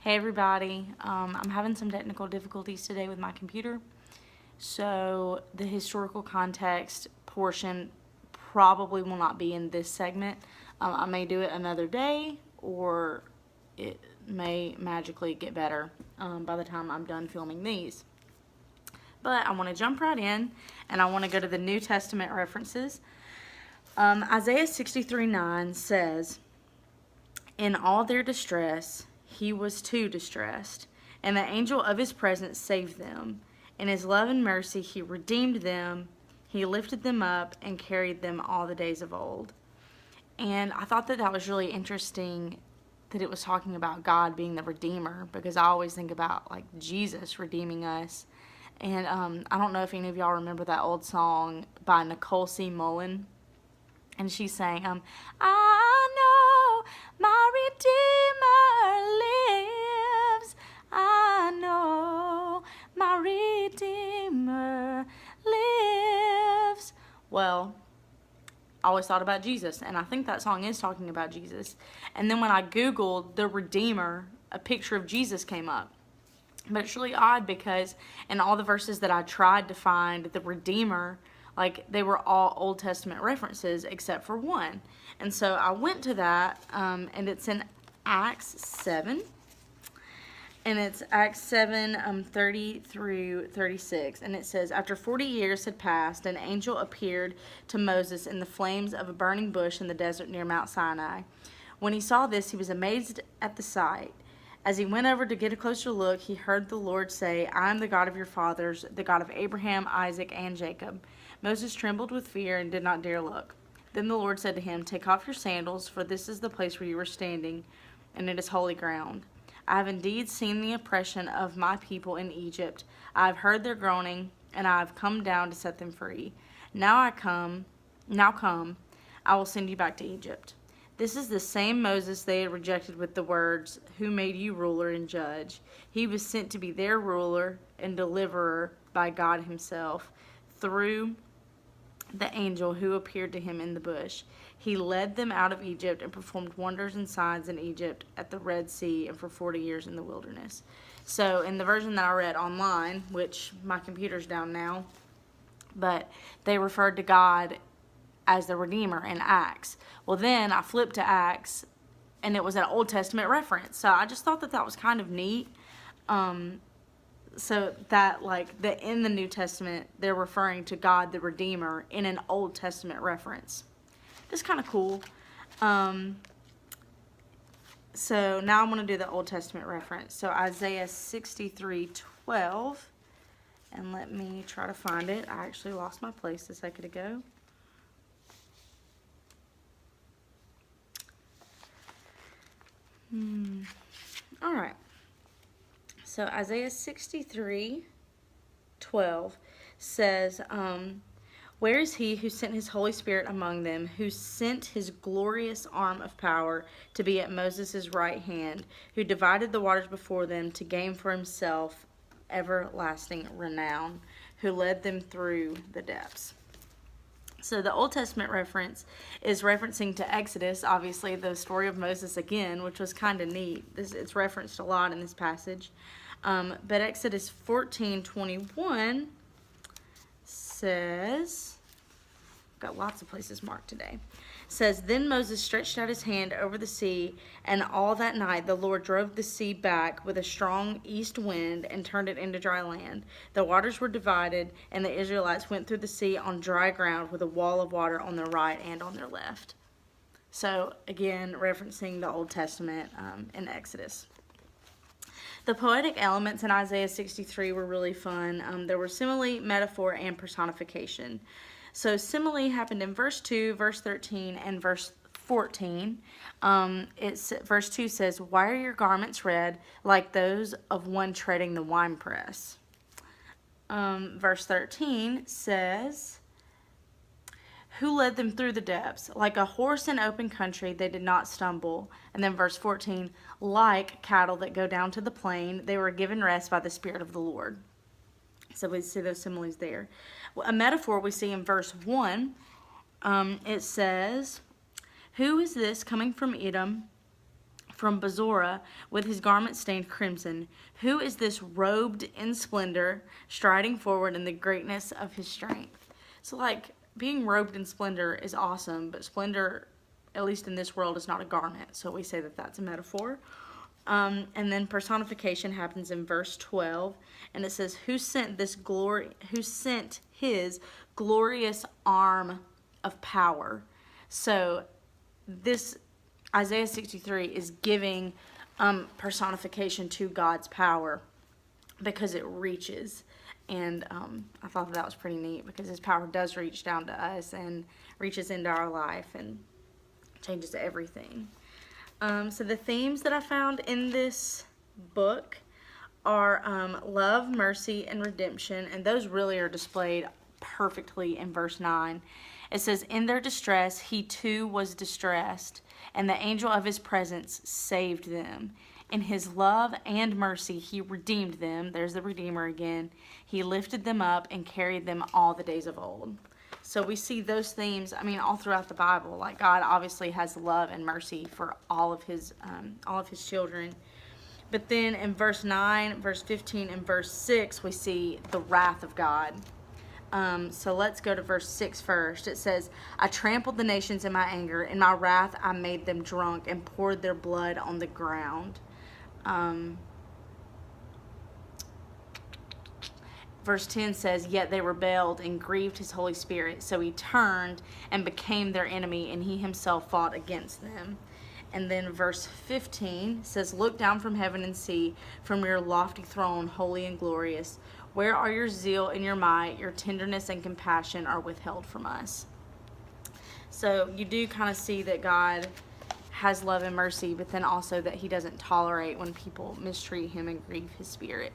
Hey everybody, I'm having some technical difficulties today with my computer, so the historical context portion probably will not be in this segment. I may do it another day, or it may magically get better by the time I'm done filming these. But I want to jump right in, and I want to go to the New Testament references. Isaiah 63:9 says, "In all their distress, he was too distressed, and the angel of his presence saved them. In his love and mercy, he redeemed them. He lifted them up and carried them all the days of old." And I thought that was really interesting that it was talking about God being the Redeemer, because I always think about like Jesus redeeming us. And I don't know if any of y'all remember that old song by Nicole C. Mullen. And she sang, "I know my Redeemer lives. I know my Redeemer lives." Well, I always thought about Jesus, and I think that song is talking about Jesus. And then when I Googled the Redeemer, a picture of Jesus came up. But it's really odd because in all the verses that I tried to find the Redeemer, like they were all Old Testament references except for one. And so I went to that, and it's in Acts 7. And it's Acts 7, 30 through 36. And it says, "After 40 years had passed, an angel appeared to Moses in the flames of a burning bush in the desert near Mount Sinai. When he saw this, he was amazed at the sight. As he went over to get a closer look, he heard the Lord say, 'I am the God of your fathers, the God of Abraham, Isaac, and Jacob.' Moses trembled with fear and did not dare look. Then the Lord said to him, 'Take off your sandals, for this is the place where you are standing, and it is holy ground. I have indeed seen the oppression of my people in Egypt. I have heard their groaning, and I have come down to set them free. Now come, I will send you back to Egypt.' This is the same Moses they had rejected with the words, 'Who made you ruler and judge?' He was sent to be their ruler and deliverer by God himself through the angel who appeared to him in the bush. He led them out of Egypt and performed wonders and signs in Egypt, at the Red Sea, and for 40 years in the wilderness." So in the version that I read online, which my computer's down now, but they referred to God as the Redeemer in Acts. Well, then I flipped to Acts, and it was an Old Testament reference. So I just thought that was kind of neat. So that in the New Testament, they're referring to God the Redeemer in an Old Testament reference. Just kind of cool. So now I'm going to do the Old Testament reference. So Isaiah 63:12. And let me try to find it. I actually lost my place a second ago. All right. So Isaiah 63:12 says, "Where is he who sent his Holy Spirit among them, who sent his glorious arm of power to be at Moses' right hand, who divided the waters before them to gain for himself everlasting renown, who led them through the depths?" So the Old Testament reference is referencing to Exodus, obviously the story of Moses again, which was kind of neat. It's referenced a lot in this passage. But Exodus 14:21 says, got lots of places marked today, says, "Then Moses stretched out his hand over the sea, and all that night the Lord drove the sea back with a strong east wind and turned it into dry land. The waters were divided, and the Israelites went through the sea on dry ground with a wall of water on their right and on their left." So again, referencing the Old Testament in Exodus. The poetic elements in Isaiah 63 were really fun. There were simile, metaphor, and personification. So simile happened in verse 2, verse 13, and verse 14. Verse 2 says, "Why are your garments red like those of one treading the winepress?" Verse 13 says, "Who led them through the depths? Like a horse in open country, they did not stumble." And then verse 14, "Like cattle that go down to the plain, they were given rest by the Spirit of the Lord." So we see those similes there. A metaphor we see in verse 1, it says, "Who is this coming from Edom, from Bazora with his garment stained crimson. Who is this robed in splendor, striding forward in the greatness of his strength? So, like, being robed in splendor is awesome, but splendor, at least in this world, is not a garment. So we say that that's a metaphor. And then personification happens in verse 12, and it says, "Who sent this glory? Who sent his glorious arm of power?" So this Isaiah 63 is giving personification to God's power because it reaches. And I thought that was pretty neat because his power does reach down to us and reaches into our life and changes everything. So the themes that I found in this book are love, mercy, and redemption. And those really are displayed perfectly in verse 9. It says, "In their distress, he too was distressed, and the angel of his presence saved them. In his love and mercy, he redeemed them." There's the Redeemer again. "He lifted them up and carried them all the days of old." So we see those themes, I mean, all throughout the Bible. Like, God obviously has love and mercy for all of his children. But then in verse 9, verse 15, and verse 6, we see the wrath of God. So let's go to verse 6 first. It says, "I trampled the nations in my anger. In my wrath I made them drunk and poured their blood on the ground." Verse 10 says, "Yet they rebelled and grieved his Holy Spirit. So he turned and became their enemy, and he himself fought against them." And then verse 15 says, "Look down from heaven and see, from your lofty throne, holy and glorious. Where are your zeal and your might? Your tenderness and compassion are withheld from us." So you do kind of see that God has love and mercy, but then also that he doesn't tolerate when people mistreat him and grieve his spirit.